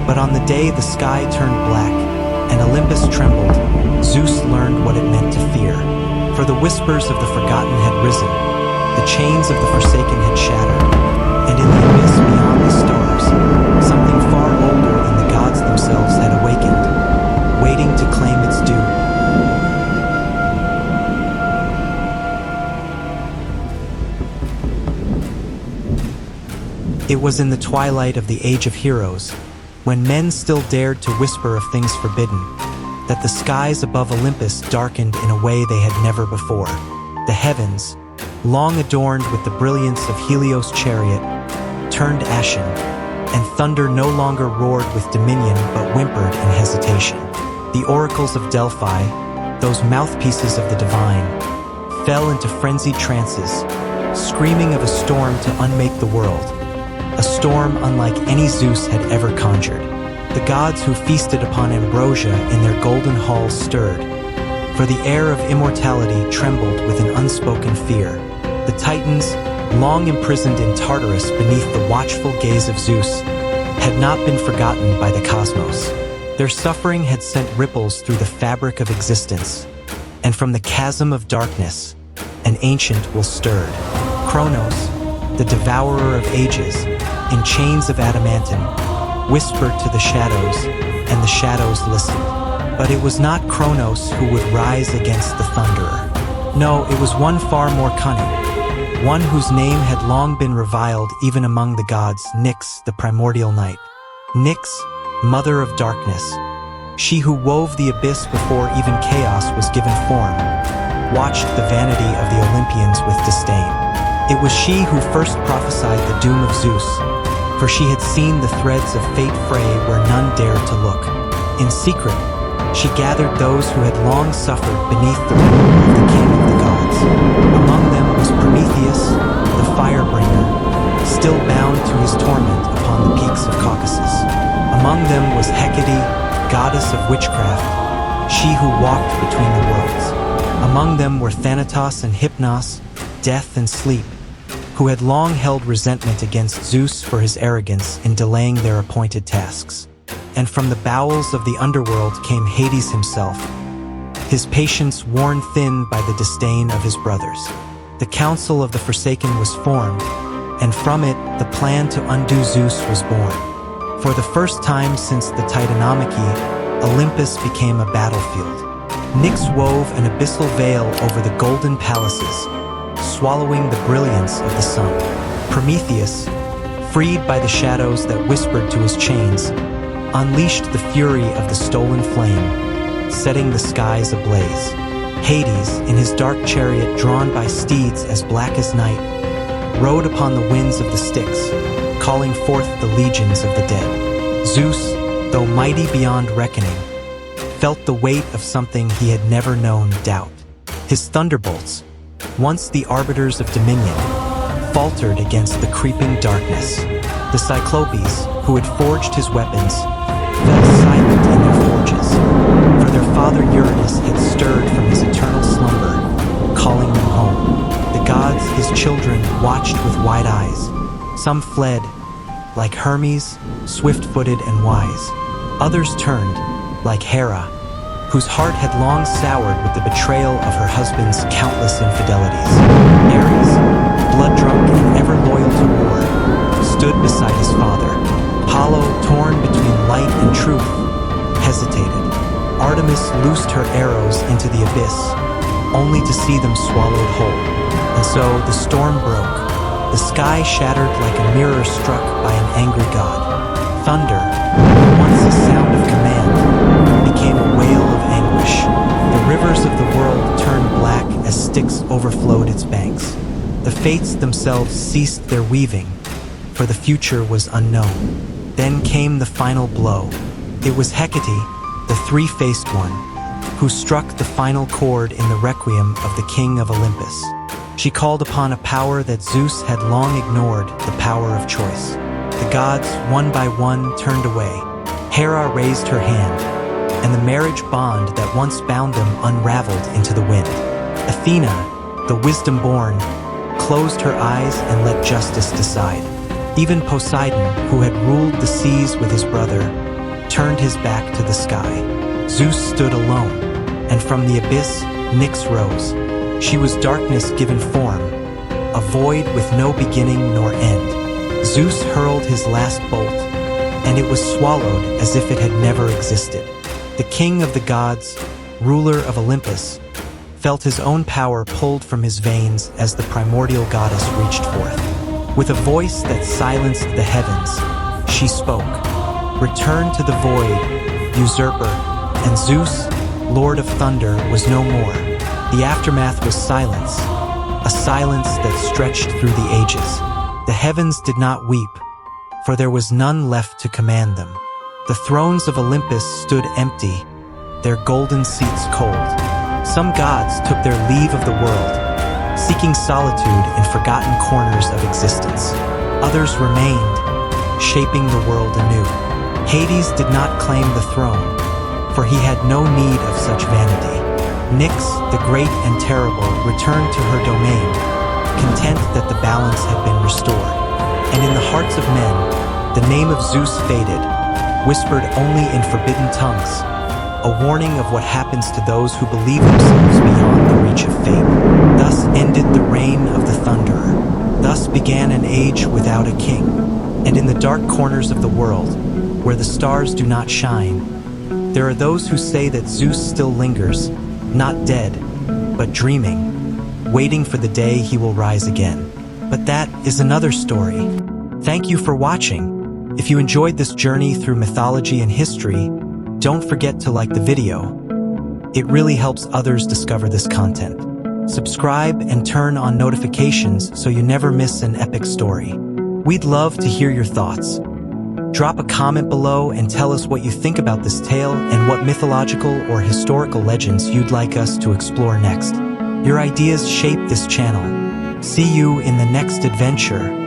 But on the day the sky turned black and Olympus trembled, Zeus learned what it meant to fear. For the whispers of the forgotten had risen, the chains of the forsaken had shattered, and in the abyss beyond the stars, something far older than the gods themselves had awakened, waiting to claim its due. It was in the twilight of the Age of Heroes, when men still dared to whisper of things forbidden, that the skies above Olympus darkened in a way they had never before. The heavens, long adorned with the brilliance of Helios' chariot, turned ashen, and thunder no longer roared with dominion but whimpered in hesitation. The oracles of Delphi, those mouthpieces of the divine, fell into frenzied trances, screaming of a storm to unmake the world, a storm unlike any Zeus had ever conjured. The gods who feasted upon ambrosia in their golden halls stirred, for the air of immortality trembled with an unspoken fear. The Titans, long imprisoned in Tartarus beneath the watchful gaze of Zeus, had not been forgotten by the cosmos. Their suffering had sent ripples through the fabric of existence, and from the chasm of darkness, an ancient will stirred. Kronos, the devourer of ages, in chains of adamantine, whispered to the shadows, and the shadows listened. But it was not Kronos who would rise against the thunderer. No, it was one far more cunning, one whose name had long been reviled even among the gods, Nyx, the Primordial Night. Nyx, mother of darkness, she who wove the abyss before even chaos was given form, watched the vanity of the Olympians with disdain. It was she who first prophesied the doom of Zeus, for she had seen the threads of fate fray where none dared to look. In secret, she gathered those who had long suffered beneath the rule of the king of the gods. Among them was Prometheus, the firebringer, still bound to his torment upon the peaks of Caucasus. Among them was Hecate, goddess of witchcraft, she who walked between the worlds. Among them were Thanatos and Hypnos, death and sleep, who had long held resentment against Zeus for his arrogance in delaying their appointed tasks. And from the bowels of the underworld came Hades himself, his patience worn thin by the disdain of his brothers. The council of the Forsaken was formed, and from it the plan to undo Zeus was born. For the first time since the Titanomachy, Olympus became a battlefield. Nyx wove an abyssal veil over the golden palaces, swallowing the brilliance of the sun. Prometheus, freed by the shadows that whispered to his chains, unleashed the fury of the stolen flame, setting the skies ablaze. Hades, in his dark chariot drawn by steeds as black as night, rode upon the winds of the Styx, calling forth the legions of the dead. Zeus, though mighty beyond reckoning, felt the weight of something he had never known doubt. His thunderbolts, once the arbiters of dominion, faltered against the creeping darkness. The Cyclopes, who had forged his weapons, fell silent in their forges, for their father Uranus had stirred from his eternal slumber, calling them home. The gods, his children, watched with wide eyes. Some fled, like Hermes, swift-footed and wise. Others turned, like Hera, whose heart had long soured with the betrayal of her husband's countless infidelities. Ares, blood-drunk and ever loyal to war, stood beside his father. Apollo, torn between light and truth, hesitated. Artemis loosed her arrows into the abyss, only to see them swallowed whole. And so the storm broke. The sky shattered like a mirror struck by an angry god. Thunder, once a sound of command, became a wail of anguish. The rivers of the world turned black as Styx overflowed its banks. The fates themselves ceased their weaving, for the future was unknown. Then came the final blow. It was Hecate, the three-faced one, who struck the final chord in the requiem of the king of Olympus. She called upon a power that Zeus had long ignored, the power of choice. The gods, one by one, turned away. Hera raised her hand, and the marriage bond that once bound them unraveled into the wind. Athena, the wisdom-born, closed her eyes and let justice decide. Even Poseidon, who had ruled the seas with his brother, turned his back to the sky. Zeus stood alone, and from the abyss, Nyx rose. She was darkness given form, a void with no beginning nor end. Zeus hurled his last bolt, and it was swallowed as if it had never existed. The king of the gods, ruler of Olympus, felt his own power pulled from his veins as the primordial goddess reached forth. With a voice that silenced the heavens, she spoke, "Return to the void, usurper," and Zeus, lord of thunder, was no more. The aftermath was silence, a silence that stretched through the ages. The heavens did not weep, for there was none left to command them. The thrones of Olympus stood empty, their golden seats cold. Some gods took their leave of the world, seeking solitude in forgotten corners of existence. Others remained, shaping the world anew. Hades did not claim the throne, for he had no need of such vanity. Nyx, the great and terrible, returned to her domain, content that the balance had been restored. And in the hearts of men, the name of Zeus faded, whispered only in forbidden tongues, a warning of what happens to those who believe themselves beyond the reach of fate. Thus ended the reign of the Thunderer. Thus began an age without a king. And in the dark corners of the world, where the stars do not shine, there are those who say that Zeus still lingers, not dead, but dreaming, waiting for the day he will rise again. But that is another story. Thank you for watching. If you enjoyed this journey through mythology and history, don't forget to like the video. It really helps others discover this content. Subscribe and turn on notifications so you never miss an epic story. We'd love to hear your thoughts. Drop a comment below and tell us what you think about this tale and what mythological or historical legends you'd like us to explore next. Your ideas shape this channel. See you in the next adventure.